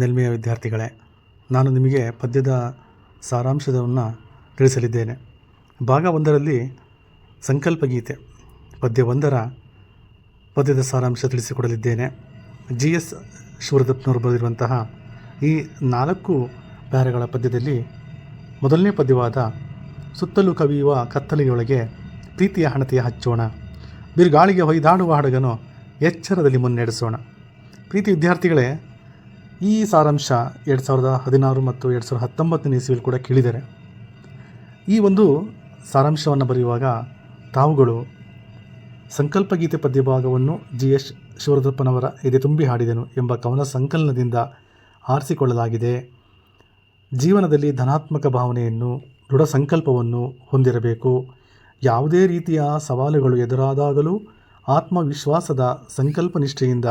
ನೆಲ್ಮೆಯ ವಿದ್ಯಾರ್ಥಿಗಳೇ, ನಾನು ನಿಮಗೆ ಪದ್ಯದ ಸಾರಾಂಶವನ್ನು ತಿಳಿಸಲಿದ್ದೇನೆ. ಭಾಗ 1ರಲ್ಲಿ ಸಂಕಲ್ಪ ಗೀತೆ ಪದ್ಯ 1ರ ಪದ್ಯದ ಸಾರಾಂಶ ತಿಳಿಸಿಕೊಡಲಿದ್ದೇನೆ. GS ಶಿವರುದ್ರಪ್ಪನವರು ಬರೆದಿರುವಂತಹ ಈ 4 ಪ್ಯಾರೆಗಳ ಪದ್ಯದಲ್ಲಿ ಮೊದಲನೇ ಪದ್ಯವಾದ ಸುತ್ತಲೂ ಕವಿಯುವ ಕತ್ತಲೆಯೊಳಗೆ ಪ್ರೀತಿಯ ಹಣತೆಯ ಹಚ್ಚೋಣ, ಬಿರುಗಾಳಿಗೆ ಹೊಯ್ದಾಡುವ ಹಡಗನು ಎಚ್ಚರದಲ್ಲಿ ಮುನ್ನಡೆಸೋಣ. ಪ್ರೀತಿ ವಿದ್ಯಾರ್ಥಿಗಳೇ, ಈ ಸಾರಾಂಶ 2016 ಮತ್ತು 2019 ಇಸವಿಯಲ್ಲಿ ಕೂಡ ಕೇಳಿದ್ದಾರೆ. ಈ ಒಂದು ಸಾರಾಂಶವನ್ನು ಬರೆಯುವಾಗ ತಾವುಗಳು ಸಂಕಲ್ಪ ಗೀತೆ ಪದ್ಯ ಭಾಗವನ್ನು GS ಶಿವರುದ್ರಪ್ಪನವರ ಎದೆ ತುಂಬಿ ಹಾಡಿದೆನು ಎಂಬ ಕವನ ಸಂಕಲನದಿಂದ ಆರಿಸಿಕೊಳ್ಳಲಾಗಿದೆ. ಜೀವನದಲ್ಲಿ ಧನಾತ್ಮಕ ಭಾವನೆಯನ್ನು, ದೃಢ ಸಂಕಲ್ಪವನ್ನು ಹೊಂದಿರಬೇಕು. ಯಾವುದೇ ರೀತಿಯ ಸವಾಲುಗಳು ಎದುರಾದಾಗಲೂ ಆತ್ಮವಿಶ್ವಾಸದ ಸಂಕಲ್ಪ ನಿಷ್ಠೆಯಿಂದ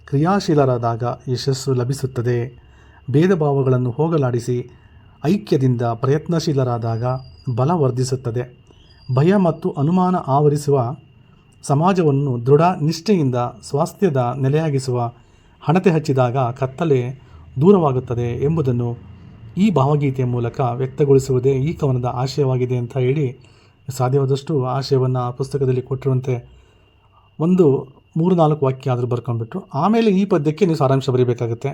ಕ್ರಿಯಾಶೀಲರಾದಾಗ ಯಶಸ್ಸು ಲಭಿಸುತ್ತದೆ. ಭೇದ ಭಾವಗಳನ್ನು ಹೋಗಲಾಡಿಸಿ ಐಕ್ಯದಿಂದ ಪ್ರಯತ್ನಶೀಲರಾದಾಗ ಬಲ ವರ್ಧಿಸುತ್ತದೆ. ಭಯ ಮತ್ತು ಅನುಮಾನ ಆವರಿಸುವ ಸಮಾಜವನ್ನು ದೃಢ ನಿಷ್ಠೆಯಿಂದ ಸ್ವಾಸ್ಥ್ಯದ ನೆಲೆಯಾಗಿಸುವ ಹಣತೆ ಹಚ್ಚಿದಾಗ ಕತ್ತಲೆ ದೂರವಾಗುತ್ತದೆ ಎಂಬುದನ್ನು ಈ ಭಾವಗೀತೆಯ ಮೂಲಕ ವ್ಯಕ್ತಗೊಳಿಸುವುದೇ ಈ ಕವನದ ಆಶಯವಾಗಿದೆ ಅಂತ ಹೇಳಿ, ಸಾಧ್ಯವಾದಷ್ಟು ಆಶಯವನ್ನು ಪುಸ್ತಕದಲ್ಲಿ ಕೊಟ್ಟಿರುವಂತೆ ಒಂದು 3-4 ವಾಕ್ಯ ಆದರೂ ಬರ್ಕೊಂಡ್ಬಿಟ್ಟು ಆಮೇಲೆ ಈ ಪದ್ಯಕ್ಕೆ ನೀವು ಸಾರಾಂಶ ಬರೀಬೇಕಾಗುತ್ತೆ.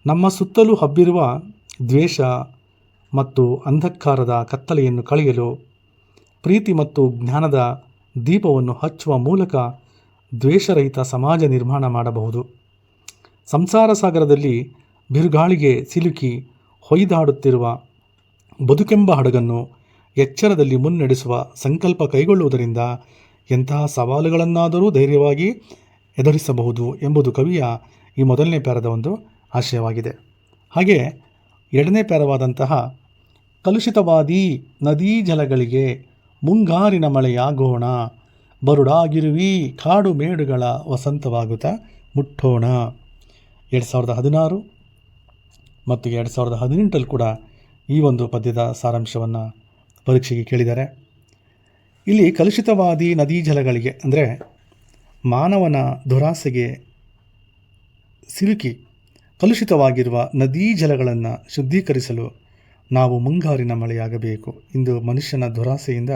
ನಮ್ಮ ಸುತ್ತಲೂ ಹಬ್ಬಿರುವ ದ್ವೇಷ ಮತ್ತು ಅಂಧಕಾರದ ಕತ್ತಲೆಯನ್ನು ಕಳೆಯಲು ಪ್ರೀತಿ ಮತ್ತು ಜ್ಞಾನದ ದೀಪವನ್ನು ಹಚ್ಚುವ ಮೂಲಕ ದ್ವೇಷರಹಿತ ಸಮಾಜ ನಿರ್ಮಾಣ ಮಾಡಬಹುದು. ಸಂಸಾರ ಸಾಗರದಲ್ಲಿ ಬಿರುಗಾಳಿಗೆ ಸಿಲುಕಿ ಹೊಯ್ದಾಡುತ್ತಿರುವ ಬದುಕೆಂಬ ಹಡಗನ್ನು ಎಚ್ಚರದಲ್ಲಿ ಮುನ್ನಡೆಸುವ ಸಂಕಲ್ಪ ಕೈಗೊಳ್ಳುವುದರಿಂದ ಎಂತಹ ಸವಾಲುಗಳನ್ನಾದರೂ ಧೈರ್ಯವಾಗಿ ಎದುರಿಸಬಹುದು ಎಂಬುದು ಕವಿಯ ಈ ಮೊದಲನೇ ಪ್ಯಾರದ ಒಂದು ಆಶಯವಾಗಿದೆ. ಹಾಗೆ ಎರಡನೇ ಪ್ಯಾರವಾದಂತಹ ಕಲುಷಿತವಾದಿ ನದೀ ಜಲಗಳಿಗೆ ಮುಂಗಾರಿನ ಮಳೆಯಾಗೋಣ, ಬರುಡಾಗಿರುವಿ ಕಾಡು ಮೇಡುಗಳ ವಸಂತವಾಗುತ್ತಾ ಮುಟ್ಟೋಣ. 2016 ಮತ್ತು 2018 ಕೂಡ ಈ ಒಂದು ಪದ್ಯದ ಸಾರಾಂಶವನ್ನು ಪರೀಕ್ಷೆಗೆ ಕೇಳಿದ್ದಾರೆ. ಇಲ್ಲಿ ಕಲುಷಿತವಾದಿ ನದೀ ಜಲಗಳಿಗೆ ಅಂದರೆ ಮಾನವನ ದುರಾಸೆಗೆ ಸಿಲುಕಿ ಕಲುಷಿತವಾಗಿರುವ ನದೀ ಜಲಗಳನ್ನು ಶುದ್ಧೀಕರಿಸಲು ನಾವು ಮುಂಗಾರಿನ ಮಳೆಯಾಗಬೇಕು. ಇಂದು ಮನುಷ್ಯನ ದುರಾಸೆಯಿಂದ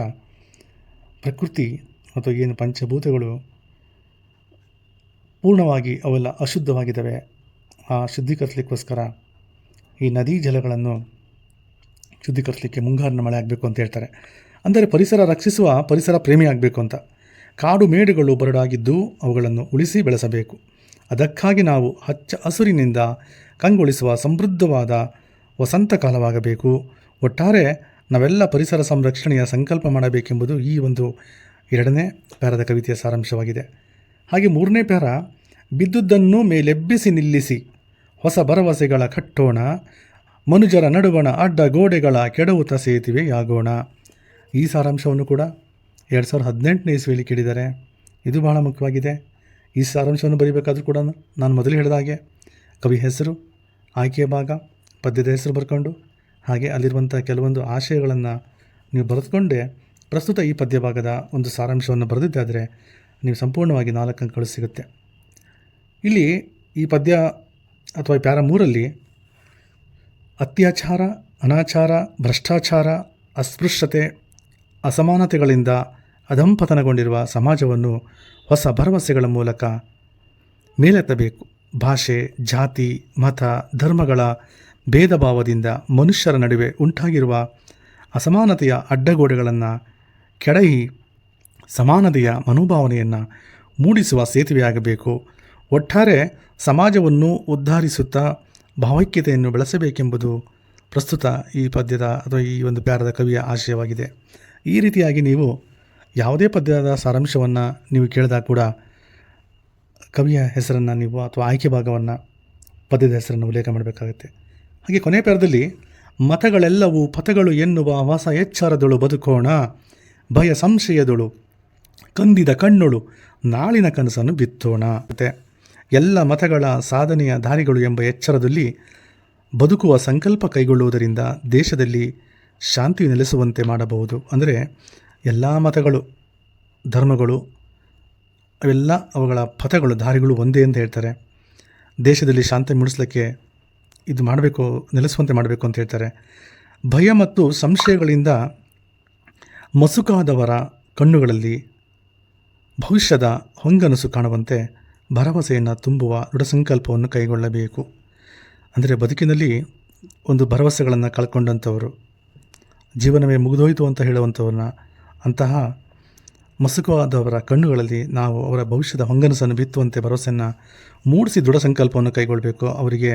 ಪ್ರಕೃತಿ ಮತ್ತು ಏನು ಪಂಚಭೂತಗಳು ಪೂರ್ಣವಾಗಿ ಅವೆಲ್ಲ ಅಶುದ್ಧವಾಗಿದ್ದಾವೆ. ಆ ಶುದ್ಧೀಕರಿಸಲಿಕ್ಕೋಸ್ಕರ ಈ ನದೀ ಜಲಗಳನ್ನು ಶುದ್ಧೀಕರಿಸಲಿಕ್ಕೆ ಮುಂಗಾರಿನ ಮಳೆ ಆಗಬೇಕು ಅಂತ ಹೇಳ್ತಾರೆ. ಅಂದರೆ ಪರಿಸರ ರಕ್ಷಿಸುವ ಪರಿಸರ ಪ್ರೇಮಿ ಆಗಬೇಕು ಅಂತ. ಕಾಡು ಮೇಡುಗಳು ಬರಡಾಗಿದ್ದು ಅವುಗಳನ್ನು ಉಳಿಸಿ ಬೆಳೆಸಬೇಕು. ಅದಕ್ಕಾಗಿ ನಾವು ಹಚ್ಚ ಹಸುರಿನಿಂದ ಕಂಗೊಳಿಸುವ ಸಮೃದ್ಧವಾದ ವಸಂತ ಕಾಲವಾಗಬೇಕು. ಒಟ್ಟಾರೆ ನಾವೆಲ್ಲ ಪರಿಸರ ಸಂರಕ್ಷಣೆಯ ಸಂಕಲ್ಪ ಮಾಡಬೇಕೆಂಬುದು ಈ ಒಂದು ಎರಡನೇ ಪ್ಯಾರದ ಕವಿತೆಯ ಸಾರಾಂಶವಾಗಿದೆ. ಹಾಗೆ ಮೂರನೇ ಪ್ಯಾರ, ಬಿದ್ದುದನ್ನು ಮೇಲೆಬ್ಬಿಸಿ ನಿಲ್ಲಿಸಿ ಹೊಸ ಭರವಸೆಗಳ ಕಟ್ಟೋಣ, ಮನುಜರ ನಡುವಣ ಅಡ್ಡ ಗೋಡೆಗಳ ಕೆಡವುತ ಸೇತುವೆಯಾಗೋಣ. ಈ ಸಾರಾಂಶವನ್ನು ಕೂಡ 2018 ಇಸವಿಯಲ್ಲಿ ಕೇಳಿದ್ದಾರೆ. ಇದು ಬಹಳ ಮುಖ್ಯವಾಗಿದೆ. ಈ ಸಾರಾಂಶವನ್ನು ಬರೀಬೇಕಾದ್ರೂ ಕೂಡ ನಾನು ಮೊದಲು ಹೇಳಿದ ಹಾಗೆ ಕವಿ ಹೆಸರು, ಆಯ್ಕೆಯ ಭಾಗ, ಪದ್ಯದ ಹೆಸರು ಬರ್ಕೊಂಡು ಹಾಗೆ ಅಲ್ಲಿರುವಂಥ ಕೆಲವೊಂದು ಆಶಯಗಳನ್ನು ನೀವು ಬರೆದುಕೊಂಡೇ ಪ್ರಸ್ತುತ ಈ ಪದ್ಯ ಭಾಗದ ಒಂದು ಸಾರಾಂಶವನ್ನು ಬರೆದಿದ್ದಾದರೆ ನೀವು ಸಂಪೂರ್ಣವಾಗಿ 4 ಅಂಕಗಳು ಸಿಗುತ್ತೆ. ಇಲ್ಲಿ ಈ ಪದ್ಯ ಅಥವಾ ಪ್ಯಾರ 3ರಲ್ಲಿ ಅತ್ಯಾಚಾರ, ಅನಾಚಾರ, ಭ್ರಷ್ಟಾಚಾರ, ಅಸ್ಪೃಶ್ಯತೆ, ಅಸಮಾನತೆಗಳಿಂದ ಅಧಂಪತನಗೊಂಡಿರುವ ಸಮಾಜವನ್ನು ಹೊಸ ಭರವಸೆಗಳ ಮೂಲಕ ಮೇಲೆತ್ತಬೇಕು. ಭಾಷೆ, ಜಾತಿ, ಮತ, ಧರ್ಮಗಳ ಭೇದ ಭಾವದಿಂದ ಮನುಷ್ಯರ ನಡುವೆ ಉಂಟಾಗಿರುವ ಅಸಮಾನತೆಯ ಅಡ್ಡಗೋಡೆಗಳನ್ನು ಕೆಡಹಿ ಸಮಾನತೆಯ ಮನೋಭಾವನೆಯನ್ನು ಮೂಡಿಸುವ ಸೇತುವೆಯಾಗಬೇಕು. ಒಟ್ಟಾರೆ ಸಮಾಜವನ್ನು ಉದ್ಧಾರಿಸುತ್ತಾ ಭಾವೈಕ್ಯತೆಯನ್ನು ಬೆಳೆಸಬೇಕೆಂಬುದು ಪ್ರಸ್ತುತ ಈ ಪದ್ಯದ ಅಥವಾ ಈ ಒಂದು ಪ್ಯಾರದ ಕವಿಯ ಆಶಯವಾಗಿದೆ. ಈ ರೀತಿಯಾಗಿ ನೀವು ಯಾವುದೇ ಪದ್ಯದ ಸಾರಾಂಶವನ್ನು ನೀವು ಕೇಳಿದಾಗ ಕೂಡ ಕವಿಯ ಹೆಸರನ್ನು ನೀವು ಅಥವಾ ಆಯ್ಕೆ ಭಾಗವನ್ನು ಪದ್ಯದ ಹೆಸರನ್ನು ಉಲ್ಲೇಖ ಮಾಡಬೇಕಾಗುತ್ತೆ. ಹಾಗೆ ಕೊನೆ ಪ್ಯಾರದಲ್ಲಿ ಮತಗಳೆಲ್ಲವೂ ಪಥಗಳು ಎನ್ನುವ ಹೊಸ ಎಚ್ಚರದಳು ಬದುಕೋಣ, ಭಯ ಸಂಶಯದಳು ಕಂದಿದ ಕಣ್ಣುಳು ನಾಳಿನ ಕನಸನ್ನು ಬಿತ್ತೋಣ. ಮತ್ತು ಎಲ್ಲ ಮತಗಳ ಸಾಧನೆಯ ದಾರಿಗಳು ಎಂಬ ಎಚ್ಚರದಲ್ಲಿ ಬದುಕುವ ಸಂಕಲ್ಪ ಕೈಗೊಳ್ಳುವುದರಿಂದ ದೇಶದಲ್ಲಿ ಶಾಂತಿ ನೆಲೆಸುವಂತೆ ಮಾಡಬಹುದು. ಅಂದರೆ ಎಲ್ಲ ಮತಗಳು, ಧರ್ಮಗಳು, ಅವೆಲ್ಲ ಅವುಗಳ ಪಥಗಳು, ದಾರಿಗಳು ಒಂದೇ ಅಂತ ಹೇಳ್ತಾರೆ. ದೇಶದಲ್ಲಿ ಶಾಂತಿ ಮೂಡಿಸಲಿಕ್ಕೆ ಇದು ಮಾಡಬೇಕು, ನೆಲೆಸುವಂತೆ ಮಾಡಬೇಕು ಅಂತ ಹೇಳ್ತಾರೆ. ಭಯ ಮತ್ತು ಸಂಶಯಗಳಿಂದ ಮಸುಕಾದವರ ಕಣ್ಣುಗಳಲ್ಲಿ ಭವಿಷ್ಯದ ಹೊಂಗನಸು ಕಾಣುವಂತೆ ಭರವಸೆಯನ್ನು ತುಂಬುವ ದೃಢ ಸಂಕಲ್ಪವನ್ನು ಕೈಗೊಳ್ಳಬೇಕು. ಅಂದರೆ ಬದುಕಿನಲ್ಲಿ ಒಂದು ಭರವಸೆಗಳನ್ನು ಕಳ್ಕೊಂಡಂಥವರು, ಜೀವನವೇ ಮುಗಿದೋಯ್ತು ಅಂತ ಹೇಳುವಂಥವ್ರನ್ನ, ಅಂತಹ ಮಸುಕಾದವರ ಕಣ್ಣುಗಳಲ್ಲಿ ನಾವು ಅವರ ಭವಿಷ್ಯದ ಹೊಂಗನಸನ್ನು ಬಿತ್ತುವಂತೆ ಭರವಸೆಯನ್ನು ಮೂಡಿಸಿ ದೃಢ ಸಂಕಲ್ಪವನ್ನು ಕೈಗೊಳ್ಳಬೇಕು, ಅವರಿಗೆ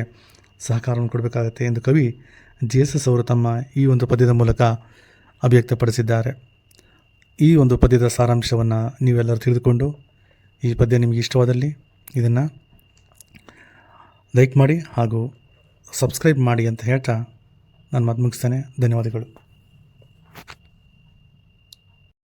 ಸಹಕಾರವನ್ನು ಕೊಡಬೇಕಾಗತ್ತೆ ಎಂದು ಕವಿ ಜೇಸಸ್ ಅವರು ತಮ್ಮ ಈ ಒಂದು ಪದ್ಯದ ಮೂಲಕ ಅಭಿವ್ಯಕ್ತಪಡಿಸಿದ್ದಾರೆ. ಈ ಒಂದು ಪದ್ಯದ ಸಾರಾಂಶವನ್ನು ನೀವೆಲ್ಲರೂ ತಿಳಿದುಕೊಂಡು ಈ ಪದ್ಯ ನಿಮಗೆ ಇಷ್ಟವಾದಲ್ಲಿ ಇದನ್ನು ಲೈಕ್ ಮಾಡಿ ಹಾಗೂ ಸಬ್ಸ್ಕ್ರೈಬ್ ಮಾಡಿ ಅಂತ ಹೇಳ್ತಾ ನಾನು ಮಾತು ಮುಗಿಸ್ತೇನೆ. ಧನ್ಯವಾದಗಳು.